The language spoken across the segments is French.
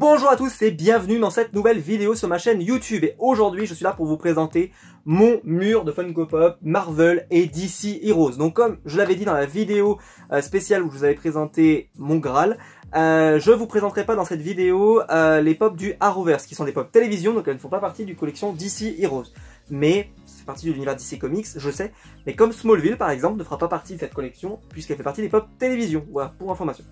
Bonjour à tous et bienvenue dans cette nouvelle vidéo sur ma chaîne YouTube. Et aujourd'hui, je suis là pour vous présenter mon mur de Funko Pop, Marvel et DC Heroes. Donc comme je l'avais dit dans la vidéo spéciale où je vous avais présenté mon Graal, je vous présenterai pas dans cette vidéo les pop du Arrowverse, qui sont des pop télévision, donc elles ne font pas partie du collection DC Heroes. Mais c'est partie de l'univers DC Comics, je sais. Mais comme Smallville par exemple ne fera pas partie de cette collection, puisqu'elle fait partie des pop télévision. Voilà, pour information.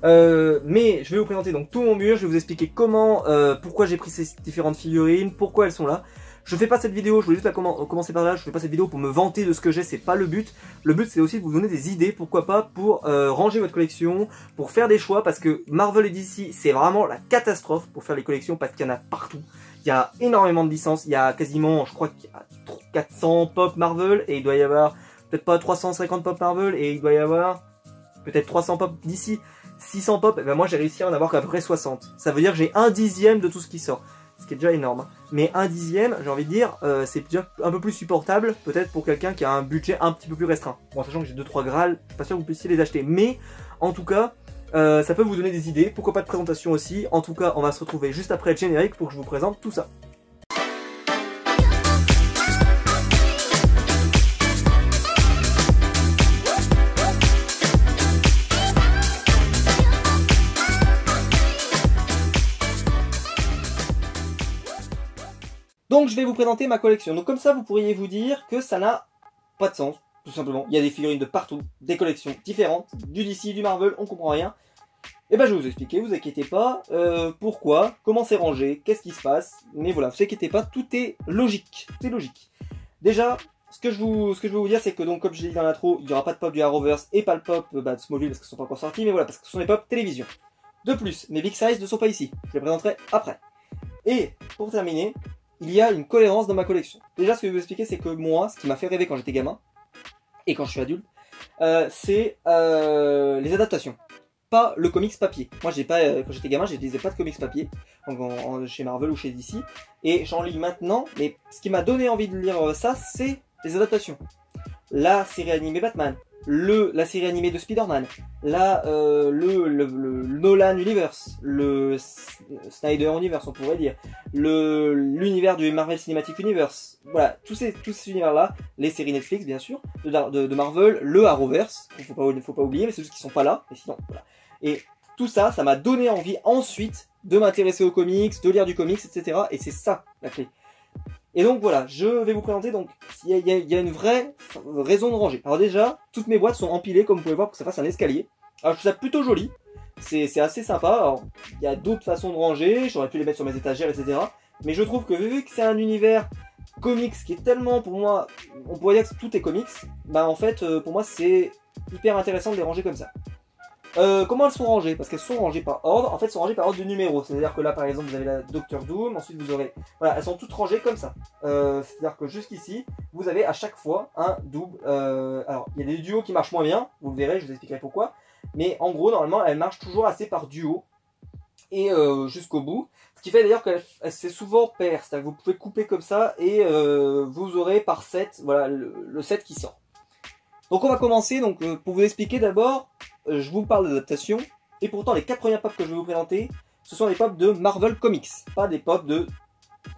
Mais je vais vous présenter donc tout mon mur, je vais vous expliquer comment, pourquoi j'ai pris ces différentes figurines, pourquoi elles sont là. Je fais pas cette vidéo, je voulais juste commencer par là, je fais pas cette vidéo pour me vanter de ce que j'ai, c'est pas le but. Le but c'est aussi de vous donner des idées, pourquoi pas, pour ranger votre collection, pour faire des choix, parce que Marvel et DC c'est vraiment la catastrophe pour faire les collections, parce qu'il y en a partout. Il y a énormément de licences, il y a quasiment, je crois qu'il y a 400 pop Marvel, et il doit y avoir peut-être pas 350 pop Marvel, et il doit y avoir peut-être 300 pop DC. 600 pop, et ben moi j'ai réussi à en avoir qu'à peu près 60. Ça veut dire que j'ai 1/10 de tout ce qui sort. Ce qui est déjà énorme. Mais 1/10, j'ai envie de dire, c'est déjà un peu plus supportable, peut-être pour quelqu'un qui a un budget un petit peu plus restreint. Bon, sachant que j'ai 2-3 Graal, je suis pas sûr que vous puissiez les acheter. Mais, en tout cas, ça peut vous donner des idées. Pourquoi pas de présentation aussi. En tout cas, on va se retrouver juste après le générique pour que je vous présente tout ça. Donc je vais vous présenter ma collection. Donc comme ça vous pourriez vous dire que ça n'a pas de sens, tout simplement. Il y a des figurines de partout, des collections différentes, du DC, du Marvel, on comprend rien. Et ben je vais vous expliquer, vous inquiétez pas, pourquoi, comment c'est rangé, qu'est-ce qui se passe. Mais voilà, vous inquiétez pas, tout est logique, tout est logique. Déjà, ce que je vais vous dire, c'est que donc comme je l'ai dit dans l'intro, il n'y aura pas de pop du Arrowverse et pas le pop de Smallville parce qu'ils sont pas encore sortis, mais voilà, parce que ce sont des pop télévision. De plus, mes Big Size ne sont pas ici, je les présenterai après. Et pour terminer, il y a une cohérence dans ma collection. Déjà, ce que je vais vous expliquer, c'est que moi, ce qui m'a fait rêver quand j'étais gamin, et quand je suis adulte, c'est les adaptations. Pas le comics papier. Moi, quand j'étais gamin, je lisais pas de comics papier, chez Marvel ou chez DC, et j'en lis maintenant, mais ce qui m'a donné envie de lire ça, c'est les adaptations. La série animée Batman, la série animée de Spider-Man, le Nolan Universe, le Snyder Universe on pourrait dire, l'univers du Marvel Cinematic Universe, voilà, tous ces univers-là, les séries Netflix bien sûr, de Marvel, le Arrowverse, faut pas oublier, mais c'est juste qu'ils sont pas là, et sinon, voilà. Et tout ça, ça m'a donné envie ensuite de m'intéresser aux comics, de lire du comics, etc. Et c'est ça la clé. Et donc voilà, je vais vous présenter, donc il y a une vraie raison de ranger. Alors déjà, toutes mes boîtes sont empilées comme vous pouvez voir pour que ça fasse un escalier. Alors je trouve ça plutôt joli, c'est assez sympa. Alors il y a d'autres façons de ranger, j'aurais pu les mettre sur mes étagères, etc. Mais je trouve que vu que c'est un univers comics qui est tellement pour moi, on pourrait dire que tout est comics, bah en fait pour moi c'est hyper intéressant de les ranger comme ça. Comment elles sont rangées? Parce qu'elles sont rangées par ordre. En fait, elles sont rangées par ordre de numéro. C'est-à-dire que là, par exemple, vous avez la Doctor Doom. Ensuite, vous aurez... Voilà, elles sont toutes rangées comme ça. C'est-à-dire que jusqu'ici, vous avez à chaque fois un double... Alors, il y a des duos qui marchent moins bien. Vous le verrez, je vous expliquerai pourquoi. Mais en gros, normalement, elles marchent toujours assez par duo. Et jusqu'au bout. Ce qui fait d'ailleurs que c'est souvent pair. C'est-à-dire que vous pouvez couper comme ça. Et vous aurez par set, voilà, le set qui sort. Donc on va commencer, donc pour vous expliquer d'abord, je vous parle d'adaptation, et pourtant les 4 premières pop que je vais vous présenter, ce sont des pop de Marvel Comics, pas des pop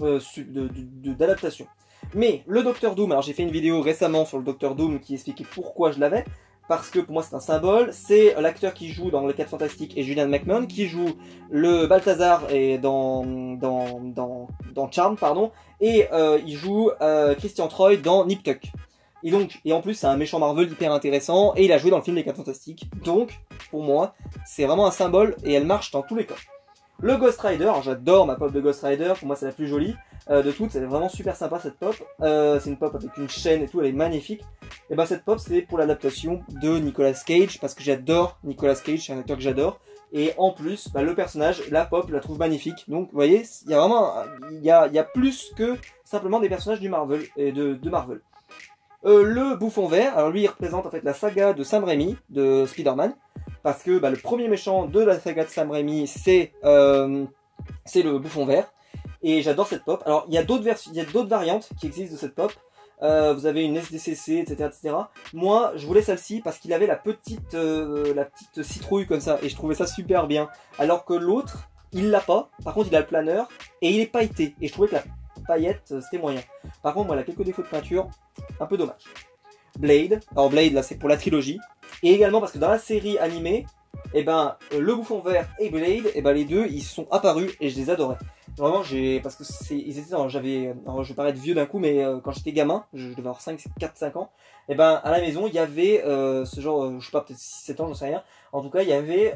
d'adaptation. Mais le Docteur Doom, alors j'ai fait une vidéo récemment sur le Docteur Doom qui expliquait pourquoi je l'avais, parce que pour moi c'est un symbole, c'est l'acteur qui joue dans Les 4 Fantastiques et Julian McMahon, qui joue le Balthazar et dans Charmed, pardon, et il joue Christian Troy dans Nip Tuck. Et en plus, c'est un méchant Marvel hyper intéressant, et il a joué dans le film Les 4 Fantastiques. Donc, pour moi, c'est vraiment un symbole, et elle marche dans tous les cas. Le Ghost Rider, j'adore ma pop de Ghost Rider, pour moi c'est la plus jolie de toutes, c'est vraiment super sympa cette pop. C'est une pop avec une chaîne et tout, elle est magnifique. Et ben cette pop, c'est pour l'adaptation de Nicolas Cage, parce que j'adore Nicolas Cage, c'est un acteur que j'adore. Et en plus, bah, le personnage, la pop, je la trouve magnifique. Donc, vous voyez, il y a vraiment, il y a plus que simplement des personnages du Marvel, et de Marvel. Le bouffon vert, alors lui il représente en fait la saga de Sam Raimi, de Spider-Man, parce que bah, le premier méchant de la saga de Sam Raimi c'est le bouffon vert, et j'adore cette pop. Alors il y a d'autres variantes qui existent de cette pop, vous avez une SDCC, etc., etc. Moi je voulais celle-ci parce qu'il avait la petite citrouille comme ça, et je trouvais ça super bien, alors que l'autre il l'a pas, par contre il a le planeur, et il est pailleté, et je trouvais que la paillette c'était moyen. Par contre moi, elle a quelques défauts de peinture, un peu dommage. Blade, alors Blade là c'est pour la trilogie, et également parce que dans la série animée, et ben le bouffon vert et Blade, et ben les deux ils sont apparus et je les adorais. Vraiment parce que ils étaient, alors je vais paraître vieux d'un coup, mais quand j'étais gamin, je devais avoir 4-5 ans, et ben à la maison il y avait ce genre, je sais pas, peut-être 6-7 ans, j'en sais rien. En tout cas il y avait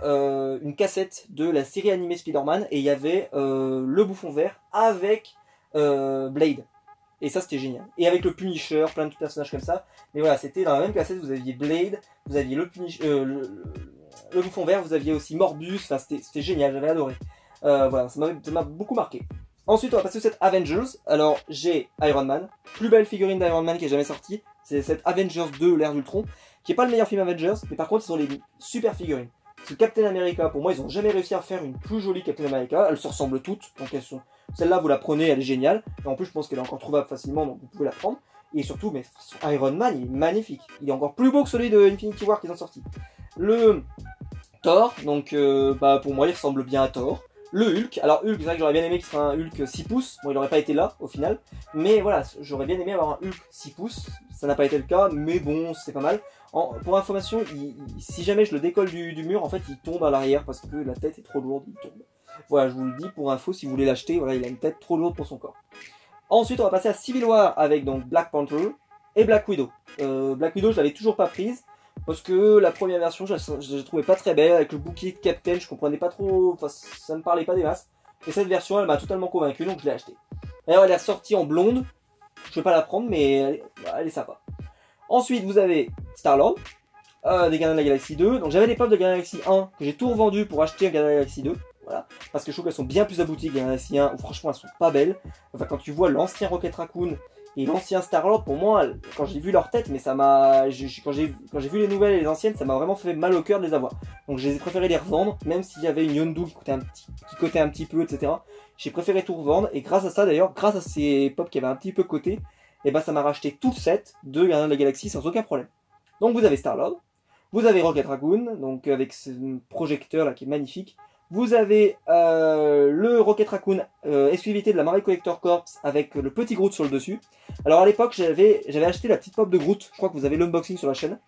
une cassette de la série animée Spider-Man et il y avait le bouffon vert avec Blade. Et ça c'était génial. Et avec le Punisher, plein de personnages comme ça. Mais voilà, c'était dans la même cassette, vous aviez Blade, vous aviez le Punisher, le bouffon vert, vous aviez aussi Morbus, enfin c'était génial, j'avais adoré. Voilà, ça m'a beaucoup marqué. Ensuite on va passer au set Avengers. Alors j'ai Iron Man, plus belle figurine d'Iron Man qui est jamais sortie. C'est cette Avengers 2, l'ère d'Ultron, qui est pas le meilleur film Avengers, mais par contre ce sont les super figurines. Parce que Captain America, pour moi ils ont jamais réussi à faire une plus jolie Captain America, elles se ressemblent toutes, donc elles sont... Celle-là, vous la prenez, elle est géniale. Et en plus, je pense qu'elle est encore trouvable facilement, donc vous pouvez la prendre. Et surtout, mais Iron Man, il est magnifique. Il est encore plus beau que celui de Infinity War qu'ils ont sorti. Le Thor, donc pour moi, il ressemble bien à Thor. Le Hulk, alors Hulk, c'est vrai que j'aurais bien aimé qu'il soit un Hulk 6 pouces. Bon, il n'aurait pas été là, au final. Mais voilà, j'aurais bien aimé avoir un Hulk 6 pouces. Ça n'a pas été le cas, mais bon, c'est pas mal. Pour information, si jamais je le décolle du mur, en fait, il tombe à l'arrière parce que la tête est trop lourde, il tombe. Voilà, je vous le dis pour info, si vous voulez l'acheter, voilà, il a une tête trop lourde pour son corps. Ensuite, on va passer à Civil War avec donc Black Panther et Black Widow. Black Widow, je l'avais toujours pas prise parce que la première version, je la trouvais pas très belle avec le bouclier de Captain, je comprenais pas trop, enfin, ça me parlait pas des masses. Et cette version, elle m'a totalement convaincu, donc je l'ai achetée. D'ailleurs, elle est sortie en blonde, je vais pas la prendre, mais elle est sympa. Ensuite, vous avez Star-Lord, des Gardiens de la Galaxie 2. Donc j'avais les pop de Gardiens de la Galaxie 1 que j'ai tout revendu pour acheter un Gardiens de la Galaxie 2. Voilà, parce que je trouve qu'elles sont bien plus abouties que les Galaxy 1, où franchement elles sont pas belles. Enfin, quand tu vois l'ancien Rocket Raccoon et l'ancien Star-Lord, pour moi, quand j'ai vu leur tête, mais ça m'a. Quand j'ai vu les nouvelles et les anciennes, ça m'a vraiment fait mal au cœur de les avoir. Donc j'ai préféré les revendre, même s'il y avait une Yondu qui cotait un petit peu, etc. J'ai préféré tout revendre, et grâce à ça d'ailleurs, grâce à ces pop qui avaient un petit peu coté, et ben ça m'a racheté tout le set de Gardiens de la Galaxie sans aucun problème. Donc vous avez Star-Lord, vous avez Rocket Raccoon, donc avec ce projecteur là qui est magnifique. Vous avez le Rocket Raccoon exclusivité de la Marvel Collector Corps avec le petit Groot sur le dessus. Alors à l'époque j'avais acheté la petite pop de Groot, je crois que vous avez l'unboxing sur la chaîne.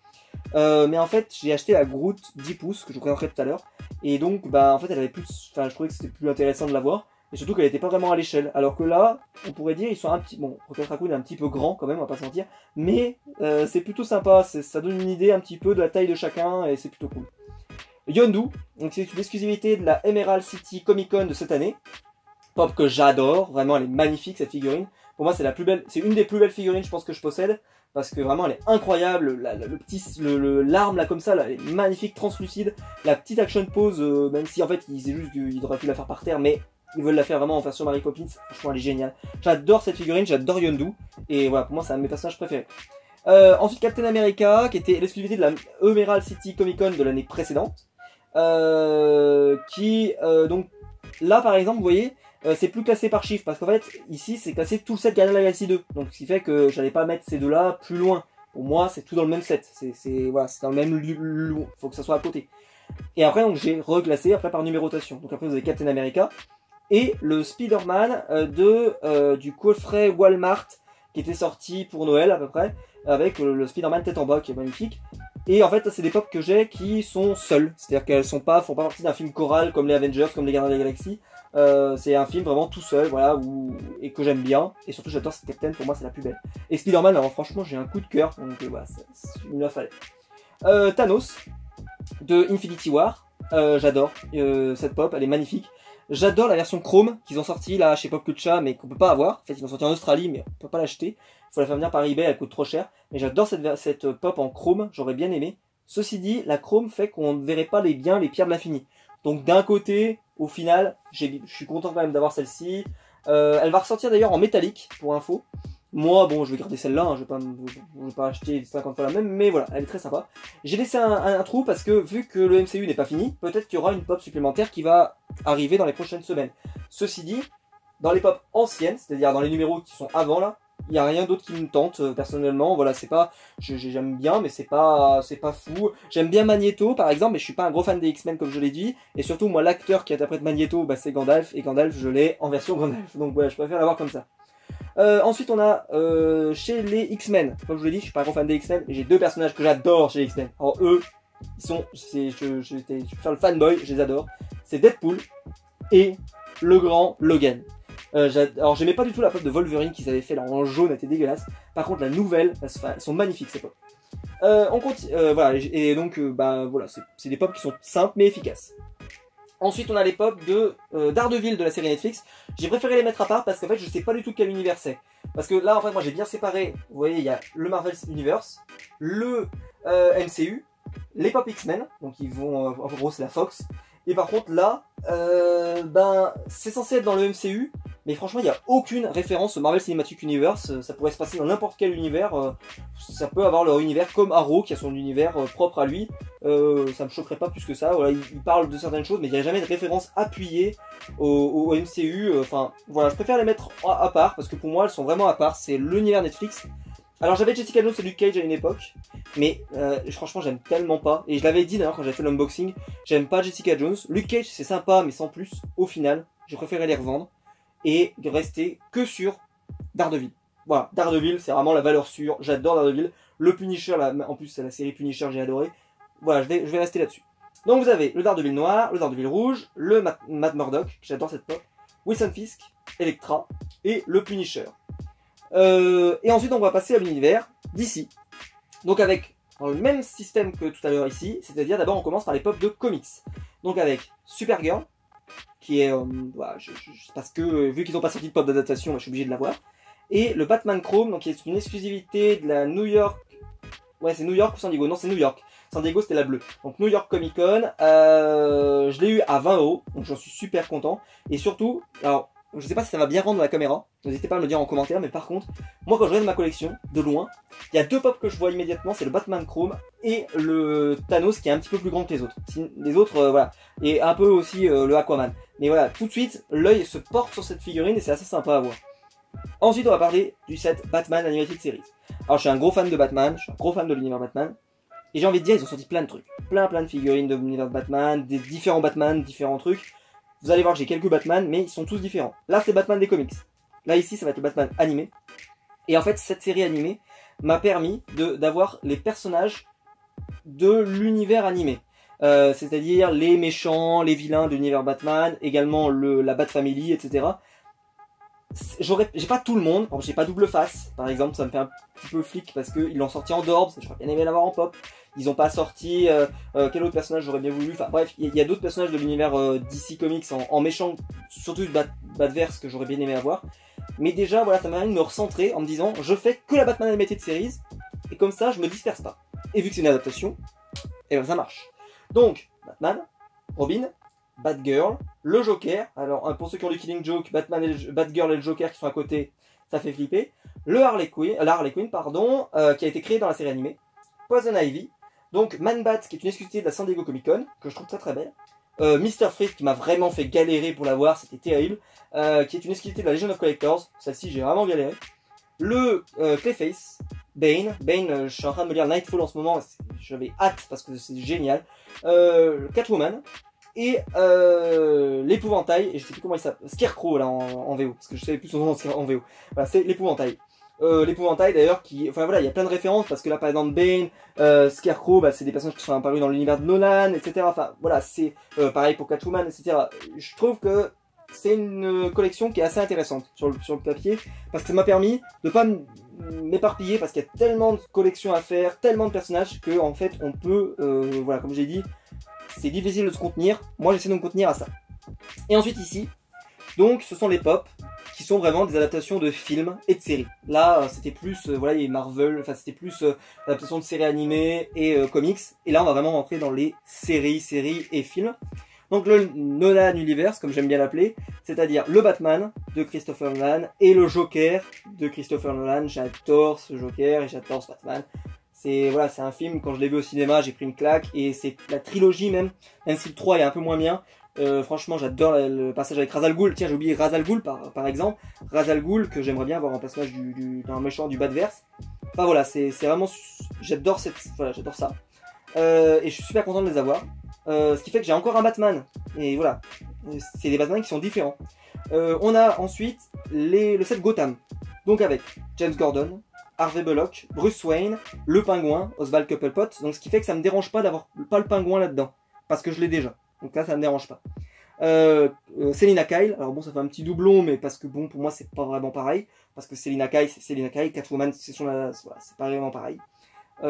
Mais en fait j'ai acheté la Groot 10 pouces que je vous présenterai tout à l'heure. Et donc bah en fait elle avait plus, enfin je trouvais que c'était plus intéressant de l'avoir. Et surtout qu'elle n'était pas vraiment à l'échelle. Alors que là, on pourrait dire ils sont un petit, bon Rocket Raccoon est un petit peu grand quand même, on va pas se mentir. Mais c'est plutôt sympa, ça donne une idée un petit peu de la taille de chacun et c'est plutôt cool. Yondu, donc c'est une exclusivité de la Emerald City Comic Con de cette année. Pop que j'adore, vraiment elle est magnifique cette figurine. Pour moi c'est la plus belle, c'est une des plus belles figurines je pense que je possède. Parce que vraiment elle est incroyable, l'arme là comme ça, là, elle est magnifique, translucide. La petite action pose, même si en fait ils auraient pu la faire par terre, mais ils veulent la faire vraiment en version Mary Poppins, franchement elle est géniale. J'adore cette figurine, j'adore Yondu, et voilà pour moi c'est un de mes personnages préférés. Ensuite Captain America, qui était l'exclusivité de la Emerald City Comic Con de l'année précédente. Donc là par exemple vous voyez c'est plus classé par chiffre parce qu'en fait ici c'est classé tout le set Guardians of the Galaxy 2, donc ce qui fait que j'allais pas mettre ces deux là plus loin. Pour moi c'est tout dans le même set, voilà, c'est dans le même lieu, faut que ça soit à côté. Et après donc j'ai reclassé après par numérotation. Donc après vous avez Captain America et le Spider-Man du coffret Walmart qui était sorti pour Noël à peu près, avec le Spider-Man tête en bas qui est magnifique. Et en fait c'est des pop que j'ai qui sont seules, c'est-à-dire qu'elles font pas partie d'un film choral comme les Avengers, comme les Gardiens de la Galaxie. C'est un film vraiment tout seul, voilà, et que j'aime bien, et surtout j'adore cette Captain, pour moi c'est la plus belle. Et Spider-Man, alors franchement j'ai un coup de cœur, donc voilà, il me la fallait. Thanos, de Infinity War, j'adore cette pop, elle est magnifique. J'adore la version Chrome qu'ils ont sorti là chez Pop Culture mais qu'on peut pas avoir. En fait ils l'ont sorti en Australie mais on peut pas l'acheter. Il faut la faire venir par eBay, elle coûte trop cher. Mais j'adore cette pop en Chrome, j'aurais bien aimé. Ceci dit, la Chrome fait qu'on ne verrait pas les pierres de l'infini. Donc d'un côté, au final, je suis content quand même d'avoir celle-ci. Elle va ressortir d'ailleurs en métallique pour info. Moi, bon, je vais garder celle-là, hein, je vais pas acheter 50 fois la même, mais voilà, elle est très sympa. J'ai laissé un trou parce que, vu que le MCU n'est pas fini, peut-être qu'il y aura une pop supplémentaire qui va arriver dans les prochaines semaines. Ceci dit, dans les pop anciennes, c'est-à-dire dans les numéros qui sont avant là, Il n'y a rien d'autre qui me tente personnellement. Voilà, c'est pas, j'aime bien, mais c'est pas fou. J'aime bien Magneto par exemple, mais je suis pas un gros fan des X-Men comme je l'ai dit. Et surtout, moi, l'acteur qui interprète Magneto, bah, c'est Gandalf, et Gandalf, je l'ai en version Gandalf. Donc voilà, je préfère l'avoir comme ça. Ensuite, on a chez les X-Men. Comme je vous l'ai dit, je suis pas un gros fan des X-Men, mais j'ai deux personnages que j'adore chez les X-Men. Alors eux, ils sont, je vais faire le fanboy, je les adore. C'est Deadpool et le grand Logan. Alors j'aimais pas du tout la pop de Wolverine qu'ils avaient fait là en jaune, elle était dégueulasse. Par contre la nouvelle, elles sont magnifiques ces pop. On continue, voilà, et donc bah voilà, c'est des pop qui sont simples mais efficaces. Ensuite on a les pop de Daredevil de la série Netflix. J'ai préféré les mettre à part parce qu'en fait je sais pas du tout quel univers c'est. Parce que là en fait moi j'ai bien séparé, vous voyez il y a le Marvel Universe, le MCU, les pop X-Men, donc ils vont, en gros c'est la Fox. Et par contre là, ben c'est censé être dans le MCU, mais franchement il n'y a aucune référence au Marvel Cinematic Universe. Ça pourrait se passer dans n'importe quel univers. Ça peut avoir leur univers comme Arrow qui a son univers propre à lui. Ça me choquerait pas plus que ça. Voilà, il parle de certaines choses, mais il n'y a jamais de référence appuyée au MCU. Enfin voilà, je préfère les mettre à part parce que pour moi elles sont vraiment à part. C'est l'univers Netflix. Alors j'avais Jessica Jones et Luke Cage à une époque, mais franchement j'aime tellement pas, et je l'avais dit d'ailleurs quand j'avais fait l'unboxing, j'aime pas Jessica Jones. Luke Cage c'est sympa mais sans plus, au final j'ai préféré les revendre, et rester que sur Daredevil. Voilà, Daredevil c'est vraiment la valeur sûre, j'adore Daredevil, le Punisher, en plus c'est la série Punisher j'ai adoré, voilà je vais rester là-dessus. Donc vous avez le Daredevil noir, le Daredevil rouge, le Matt Murdock, j'adore cette pop, Wilson Fisk, Elektra, et le Punisher. Et ensuite on va passer à l'univers d'ici. Donc avec le même système que tout à l'heure ici, c'est-à-dire d'abord on commence par les pop de comics. Donc avec Supergirl, qui est voilà, parce que vu qu'ils n'ont pas sorti de pop d'adaptation, je suis obligé de l'avoir. Et le Batman Chrome, donc qui est une exclusivité de la New York. Ouais, c'est New York ou San Diego? Non, c'est New York. San Diego c'était la bleue. Donc New York Comic Con, je l'ai eu à 20 €, donc j'en suis super content. Et surtout, alors je sais pas si ça va bien rendre dans la caméra, n'hésitez pas à me le dire en commentaire, mais par contre, moi quand je regarde ma collection, de loin, il y a deux pops que je vois immédiatement, c'est le Batman Chrome et le Thanos qui est un petit peu plus grand que les autres. Les autres, voilà, et un peu aussi le Aquaman. Mais voilà, tout de suite, l'œil se porte sur cette figurine et c'est assez sympa à voir. Ensuite, on va parler du set Batman Animated Series. Alors je suis un gros fan de Batman, je suis un gros fan de l'univers Batman, et j'ai envie de dire, ils ont sorti plein de trucs. Plein de figurines de l'univers de Batman, des différents Batman, différents trucs. Vous allez voir que j'ai quelques Batman, mais ils sont tous différents. Là, c'est Batman des comics. Là, ici, ça va être le Batman animé. Et en fait, cette série animée m'a permis d'avoir les personnages de l'univers animé. C'est-à-dire les méchants, les vilains de l'univers Batman, également la Bat Family, etc. J'ai pas tout le monde, j'ai pas Double Face, par exemple, ça me fait un petit peu flic parce qu'ils l'ont sorti en Dorbs, j'aurais bien aimé l'avoir en pop. Ils ont pas sorti, quel autre personnage j'aurais bien voulu, enfin bref, il y a d'autres personnages de l'univers DC Comics en méchant, surtout Batverse que j'aurais bien aimé avoir. Mais déjà, voilà, ça m'a permis de me recentrer en me disant, je fais que la Batman Animated Series, et comme ça, je me disperse pas. Et vu que c'est une adaptation, et ben ça marche. Donc, Batman, Robin, Batgirl, le Joker, alors pour ceux qui ont lu Killing Joke, Batgirl et le Joker qui sont à côté, ça fait flipper. La Harley Quinn, pardon, qui a été créée dans la série animée. Poison Ivy, donc Man-Bat qui est une exclusivité de la San Diego Comic Con, que je trouve très belle. Mr. Freeze qui m'a vraiment fait galérer pour l'avoir, c'était terrible. Qui est une exclusivité de la Legion of Collectors, celle-ci j'ai vraiment galéré. Le Clayface, Bane, je suis en train de me lire Nightfall en ce moment, j'avais hâte parce que c'est génial. Catwoman. Et l'épouvantail, et je sais plus comment il s'appelle, Scarecrow là en VO, parce que je savais plus son nom en VO. Voilà, c'est l'épouvantail. L'épouvantail d'ailleurs qui, enfin voilà, il y a plein de références parce que là par exemple Bane, Scarecrow, bah, c'est des personnages qui sont apparus dans l'univers de Nolan, etc. Enfin voilà, c'est pareil pour Catwoman, etc. Je trouve que c'est une collection qui est assez intéressante sur le papier parce que ça m'a permis de pas m'éparpiller parce qu'il y a tellement de collections à faire, tellement de personnages que en fait on peut, voilà, comme j'ai dit, c'est difficile de se contenir. Moi j'essaie de me contenir à ça. Et ensuite ici, donc ce sont les pop qui sont vraiment des adaptations de films et de séries. Là c'était plus voilà, il y a Marvel, enfin c'était plus adaptation de séries animées et comics. Et là on va vraiment rentrer dans les séries et films. Donc le Nolan Universe, comme j'aime bien l'appeler, c'est-à-dire le Batman de Christopher Nolan et le Joker de Christopher Nolan. J'adore ce Joker et j'adore ce Batman. C'est voilà, c'est un film, quand je l'ai vu au cinéma, j'ai pris une claque, et c'est la trilogie même si le 3 est un peu moins bien. Franchement, j'adore le passage avec Ra's al Ghul. Tiens, j'ai oublié Ra's al Ghul par exemple. Ra's al Ghul que j'aimerais bien avoir en personnage d'un méchant du Badverse. Enfin voilà, c'est vraiment, j'adore j'adore ça. Et je suis super content de les avoir. Ce qui fait que j'ai encore un Batman. Et voilà, c'est des Batman qui sont différents. On a ensuite le set Gotham. Donc avec James Gordon, Harvey Bullock, Bruce Wayne, le Pingouin, Oswald Cobblepot. Donc ce qui fait que ça me dérange pas d'avoir pas le Pingouin là-dedans. Parce que je l'ai déjà. Donc là ça me dérange pas. Selina Kyle. Alors bon, ça fait un petit doublon, mais parce que bon, pour moi c'est pas vraiment pareil. Parce que Selina Kyle, c'est Selina Kyle. Catwoman, c'est voilà, pas vraiment pareil.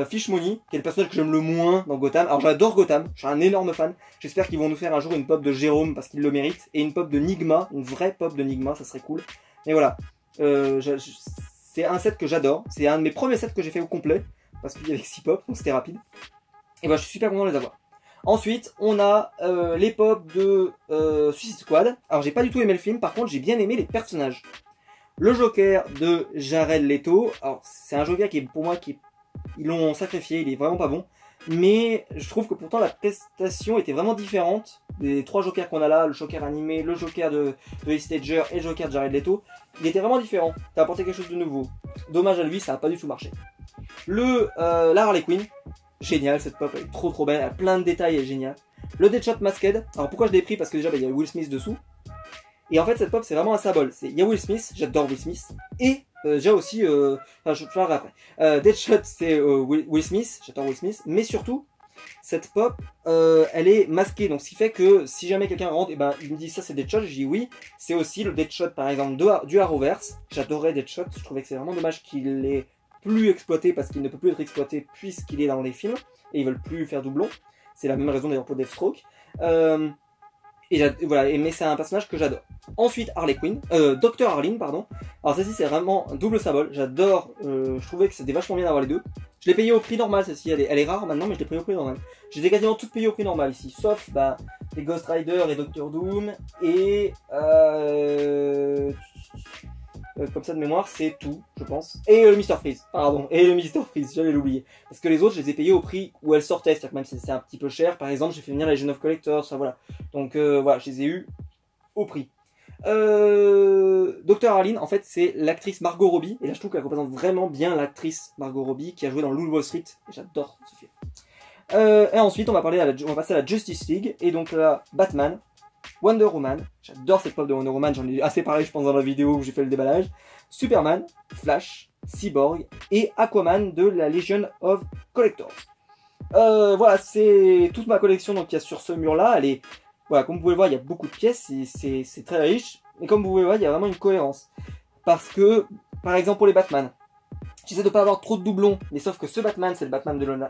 Fish Money, qui est le personnage que j'aime le moins dans Gotham. Alors j'adore Gotham, je suis un énorme fan. J'espère qu'ils vont nous faire un jour une pop de Jérôme parce qu'il le mérite. Et une pop de Nigma, une vraie pop de Nigma, ça serait cool. Mais voilà, c'est un set que j'adore. C'est un de mes premiers sets que j'ai fait au complet. Parce qu'il y avait 6 pop, donc c'était rapide. Et voilà, je suis super content de les avoir. Ensuite, on a les pop de Suicide Squad. Alors j'ai pas du tout aimé le film, par contre j'ai bien aimé les personnages. Le Joker de Jared Leto. Alors c'est un Joker qui est pour moi ils l'ont sacrifié, il est vraiment pas bon. Mais je trouve que pourtant la prestation était vraiment différente des 3 Jokers qu'on a là, le Joker animé, le Joker de Heath Ledger et le Joker de Jared Leto. Il était vraiment différent, ça a apporté quelque chose de nouveau. Dommage à lui, ça a pas du tout marché. La Harley Quinn, génial cette pop, elle est trop belle, elle a plein de détails, elle est géniale. Le Deadshot Masked, alors pourquoi je l'ai pris? Parce que déjà il y a Will Smith dessous. Et en fait cette pop c'est vraiment un symbole, il y a Will Smith, j'adore Will Smith, et déjà aussi, enfin, je parlerai après. Deadshot, c'est Will Smith, j'adore Will Smith, mais surtout, cette pop, elle est masquée, donc ce qui fait que si jamais quelqu'un rentre, et ben, il me dit ça c'est Deadshot, je dis oui, c'est aussi le Deadshot par exemple du Arrowverse, j'adorais Deadshot, je trouvais que c'est vraiment dommage qu'il est plus exploité parce qu'il ne peut plus être exploité puisqu'il est dans les films, et ils veulent plus faire doublon, c'est la même raison d'ailleurs pour Deathstroke. Voilà, mais c'est un personnage que j'adore. Ensuite, Harley Quinn, Dr. Arlene, pardon. Alors celle-ci c'est vraiment un double symbole, j'adore, je trouvais que c'était vachement bien d'avoir les deux. Je l'ai payé au prix normal, celle-ci, elle est rare maintenant, mais je l'ai payé au prix normal. J'ai quasiment toutes payées au prix normal ici, sauf bah, les Ghost Rider et Doctor Doom, et comme ça de mémoire, c'est tout, je pense. Et le Mr. Freeze, pardon, et le Mr. Freeze, j'allais l'oublier. Parce que les autres, je les ai payés au prix où elles sortaient, c'est-à-dire que même si c'est un petit peu cher, par exemple, j'ai fait venir les Legend of Collectors, ça voilà. Donc voilà, je les ai eu au prix. Dr. Arlene, en fait, c'est l'actrice Margot Robbie, et là je trouve qu'elle représente vraiment bien l'actrice Margot Robbie qui a joué dans Loup de Wall Street, et j'adore ce film. Et ensuite, on va passer à la Justice League, et donc là, Batman, Wonder Woman, j'adore cette pop de Wonder Woman, j'en ai assez parlé je pense dans la vidéo où j'ai fait le déballage, Superman, Flash, Cyborg et Aquaman de la Legion of Collectors. Voilà, c'est toute ma collection donc il y a sur ce mur là, elle est, voilà, comme vous pouvez le voir il y a beaucoup de pièces, c'est très riche, et comme vous pouvez le voir il y a vraiment une cohérence. Parce que, par exemple pour les Batman, j'essaie de pas avoir trop de doublons, mais sauf que ce Batman c'est le Batman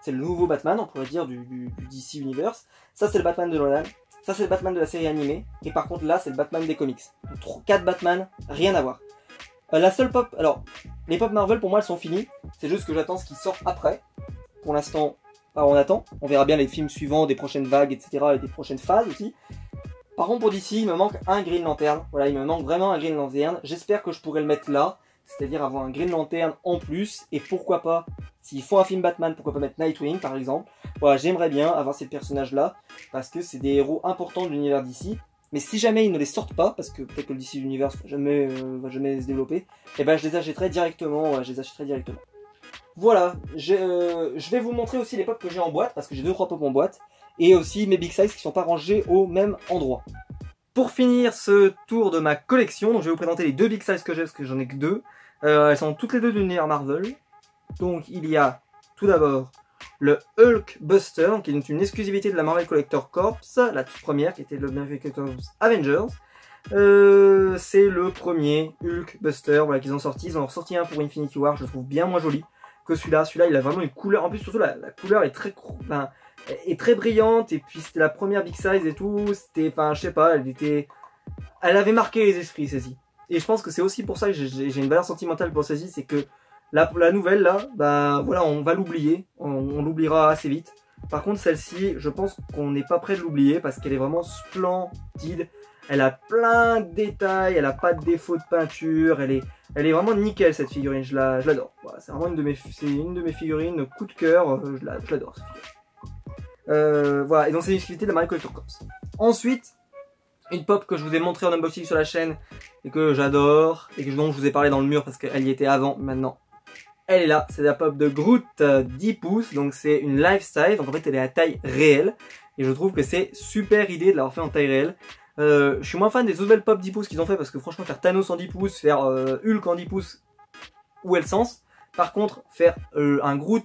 c'est le nouveau Batman, on pourrait dire du DC Universe, ça c'est le Batman de Nolan. Ça c'est le Batman de la série animée, et par contre là c'est le Batman des comics. 4 Batman, rien à voir. La seule pop, alors les pop Marvel pour moi elles sont finies, c'est juste que j'attends ce qui sort après. Pour l'instant, on attend, on verra bien les films suivants, des prochaines vagues, etc. et des prochaines phases aussi. Par contre pour DC, il me manque un Green Lantern, voilà il me manque vraiment un Green Lantern, j'espère que je pourrai le mettre là, c'est-à-dire avoir un Green Lantern en plus, et pourquoi pas, s'ils font un film Batman, pourquoi pas mettre Nightwing par exemple. Voilà, j'aimerais bien avoir ces personnages-là, parce que c'est des héros importants de l'univers DC. Mais si jamais ils ne les sortent pas, parce que peut-être que le DC Universe va jamais se développer, et ben je les achèterai directement, voilà, je les achèterai directement. Voilà, je vais vous montrer aussi les pop que j'ai en boîte, parce que j'ai 2-3 pop en boîte, et aussi mes big size qui sont pas rangés au même endroit. Pour finir ce tour de ma collection, donc je vais vous présenter les 2 big size que j'ai, parce que j'en ai que 2. Elles sont toutes les 2 de l'univers Marvel. Donc il y a tout d'abord le Hulk Buster, qui est une exclusivité de la Marvel Collector Corps, la toute première qui était le Marvel Collector Avengers. C'est le premier Hulk Buster, voilà, qu'ils ont sorti. Ils en ont ressorti un pour Infinity War, je le trouve bien moins joli que celui-là. Celui-là il a vraiment une couleur, en plus surtout la couleur est très brillante, et puis c'était la première big size et tout, c'était, enfin je sais pas, elle avait marqué les esprits celle-ci. Et je pense que c'est aussi pour ça que j'ai une valeur sentimentale pour celle-ci, c'est que la nouvelle là, bah voilà, on va l'oublier, on l'oubliera assez vite. Par contre celle-ci, je pense qu'on n'est pas prêt de l'oublier parce qu'elle est vraiment splendide. Elle a plein de détails, elle a pas de défaut de peinture, elle est vraiment nickel cette figurine, je l'adore. Voilà, c'est vraiment une de mes figurines coup de cœur, je l'adore cette figurine. Voilà, et donc c'est une exclusivité de la Marvel Collector Corps. Ensuite, une pop que je vous ai montré en unboxing sur la chaîne et que j'adore et dont je vous ai parlé dans le mur parce qu'elle y était avant, maintenant elle est là, c'est la pop de Groot 10 pouces, donc c'est une life size, donc en fait elle est à taille réelle et je trouve que c'est super idée de l'avoir fait en taille réelle. Je suis moins fan des nouvelles pop 10 pouces qu'ils ont fait parce que franchement faire Thanos en 10 pouces, faire Hulk en 10 pouces, où est le sens? Par contre, faire un Groot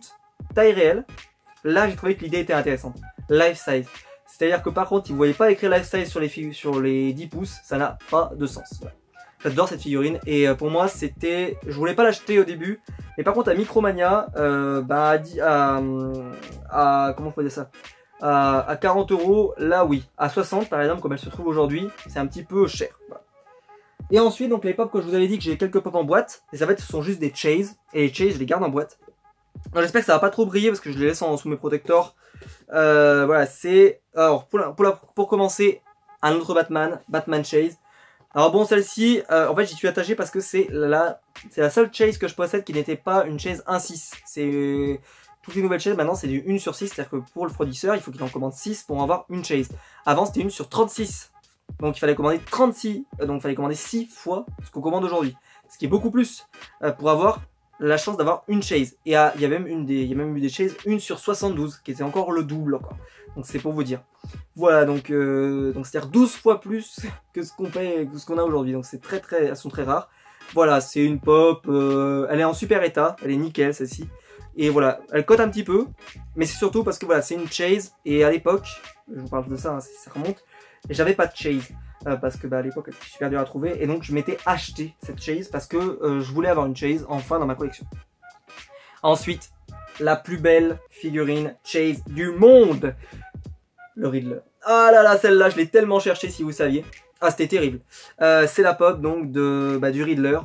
taille réelle, là j'ai trouvé que l'idée était intéressante. Life size. C'est-à-dire que par contre, ils ne voyaient pas écrire life size sur les 10 pouces, ça n'a pas de sens. Voilà. J'adore cette figurine et pour moi c'était... Je voulais pas l'acheter au début, mais par contre à Micromania, comment je peux dire ça, à 40 €, là oui. À 60 par exemple, comme elle se trouve aujourd'hui, c'est un petit peu cher. Voilà. Et ensuite, donc les pops que je vous avais dit que j'ai quelques pops en boîte, et ça va être, ce sont juste des chase, et les chase je les garde en boîte. J'espère que ça va pas trop briller parce que je les laisse sous mes protecteurs. Voilà, c'est... Alors, pour commencer, un autre Batman Chase. Alors bon, celle-ci, en fait, j'y suis attaché parce que c'est la seule Chase que je possède qui n'était pas une Chase 1/6. C'est... Toutes les nouvelles Chases, maintenant, c'est du 1/6, c'est-à-dire que pour le fournisseur, il faut qu'il en commande 6 pour avoir une Chase. Avant, c'était 1/36. Donc, il fallait commander 36, donc il fallait commander 6 fois ce qu'on commande aujourd'hui. Ce qui est beaucoup plus pour avoir la chance d'avoir une chase. Et il y a même eu des chases 1/72 qui était encore le double encore. Donc c'est pour vous dire. Voilà, donc c'est-à-dire 12 fois plus que ce qu'on paye, que ce qu'on a aujourd'hui. Donc c'est elles sont très rares. Voilà, c'est une pop, elle est en super état, elle est nickel celle-ci. Et voilà, elle cote un petit peu, mais c'est surtout parce que voilà, c'est une chase et à l'époque, je vous parle de ça, hein, ça remonte, et j'avais pas de chase. Parce que à l'époque elle était super dur à trouver et donc je m'étais acheté cette chase parce que je voulais avoir une chase enfin dans ma collection. Ensuite, la plus belle figurine chase du monde, le Riddler. Ah là là, celle-là je l'ai tellement cherché si vous saviez. Ah c'était terrible. C'est la pop donc du Riddler.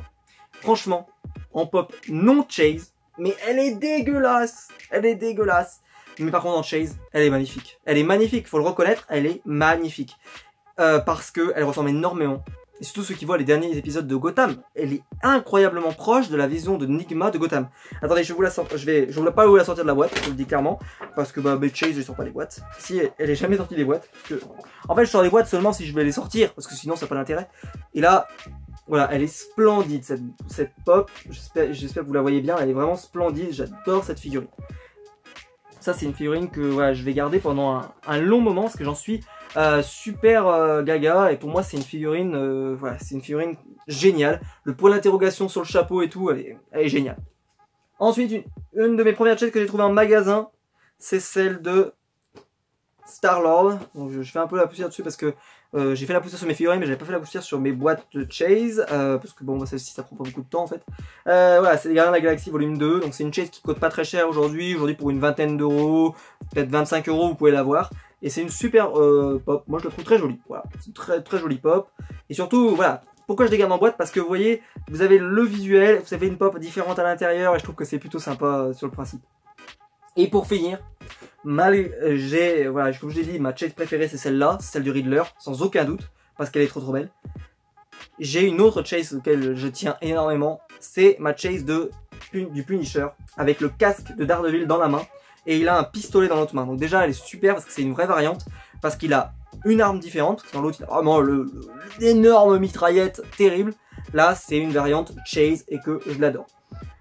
Franchement, en pop non chase, mais elle est dégueulasse. Elle est dégueulasse. Mais par contre en chase, elle est magnifique. Elle est magnifique, faut le reconnaître, elle est magnifique. Parce qu'elle ressemble énormément. Et surtout ceux qui voient les derniers épisodes de Gotham, elle est incroyablement proche de la vision de Nigma de Gotham. Attendez, je vais vous la sortir. Je ne voulais pas vous la sortir de la boîte, je vous le dis clairement, parce que mes Chase, je ne sors pas les boîtes. Si, elle est jamais sortie des boîtes. Parce que, en fait, je sors les boîtes seulement si je vais les sortir, parce que sinon ça n'a pas d'intérêt. Et là, voilà, elle est splendide cette pop. J'espère que vous la voyez bien. Elle est vraiment splendide. J'adore cette figurine. Ça, c'est une figurine que voilà, je vais garder pendant un long moment parce que j'en suis super gaga. Et pour moi, c'est une figurine, voilà, c'est une figurine géniale. Le point d'interrogation sur le chapeau et tout, elle est géniale. Ensuite, une de mes premières chases que j'ai trouvées en magasin, c'est celle de Star-Lord. Donc, je fais un peu la poussière dessus parce que j'ai fait la poussière sur mes figurines, mais j'avais pas fait la poussière sur mes boîtes de chase, parce que bon, celle-ci, ça prend pas beaucoup de temps en fait. Voilà, c'est les Gardiens de la Galaxie volume 2, donc c'est une chase qui coûte pas très cher aujourd'hui. Aujourd'hui, pour une vingtaine d'euros, peut-être 25 €, vous pouvez l'avoir. Et c'est une super pop, moi je la trouve très jolie. Voilà, c'est une très très jolie pop. Et surtout, voilà, pourquoi je les garde en boîte? Parce que vous voyez, vous avez le visuel, vous avez une pop différente à l'intérieur, et je trouve que c'est plutôt sympa sur le principe. Et pour finir, voilà, comme je l'ai dit, ma chase préférée c'est celle-là, celle du Riddler, sans aucun doute, parce qu'elle est trop belle. J'ai une autre chase auquel je tiens énormément, c'est ma chase du Punisher, avec le casque de Daredevil dans la main, et il a un pistolet dans l'autre main. Donc déjà elle est super parce que c'est une vraie variante, parce qu'il a une arme différente, parce que dans l'autre il a vraiment l'énorme mitraillette terrible. Là c'est une variante chase et que je l'adore.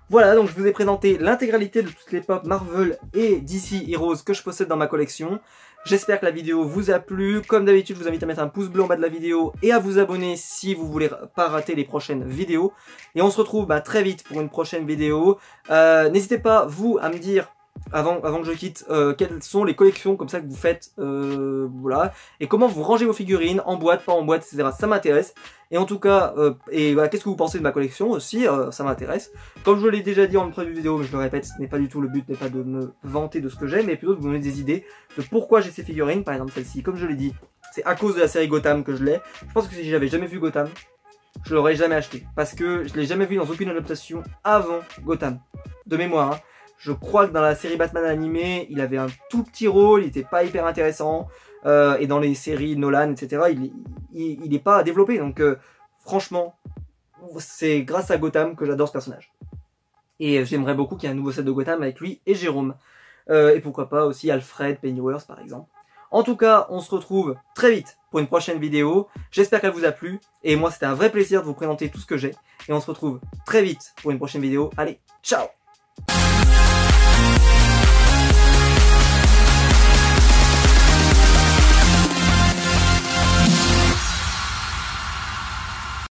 Voilà, donc je vous ai présenté l'intégralité de toutes les pop Marvel et DC Heroes que je possède dans ma collection. J'espère que la vidéo vous a plu. Comme d'habitude, je vous invite à mettre un pouce bleu en bas de la vidéo et à vous abonner si vous voulez pas rater les prochaines vidéos. Et on se retrouve très vite pour une prochaine vidéo. N'hésitez pas, vous, à me dire, avant que je quitte, quelles sont les collections comme ça que vous faites, voilà, et comment vous rangez vos figurines, en boîte, pas en boîte, etc. Ça m'intéresse. Et en tout cas, voilà, qu'est-ce que vous pensez de ma collection aussi, ça m'intéresse. Comme je l'ai déjà dit en première vidéo, mais je le répète, ce n'est pas du tout le but, n'est pas de me vanter de ce que j'ai, mais plutôt de vous donner des idées de pourquoi j'ai ces figurines. Par exemple celle-ci, comme je l'ai dit, c'est à cause de la série Gotham que je l'ai. Je pense que si j'avais jamais vu Gotham, je l'aurais jamais acheté, parce que je l'ai jamais vu dans aucune adaptation avant Gotham, de mémoire, hein. Je crois que dans la série Batman animée, il avait un tout petit rôle, il n'était pas hyper intéressant. Et dans les séries Nolan, etc., il n'est pas développé. Donc franchement, c'est grâce à Gotham que j'adore ce personnage. Et j'aimerais beaucoup qu'il y ait un nouveau set de Gotham avec lui et Jérôme. et pourquoi pas aussi Alfred Pennyworth par exemple. En tout cas, on se retrouve très vite pour une prochaine vidéo. J'espère qu'elle vous a plu. Et moi, c'était un vrai plaisir de vous présenter tout ce que j'ai. Et on se retrouve très vite pour une prochaine vidéo. Allez, ciao!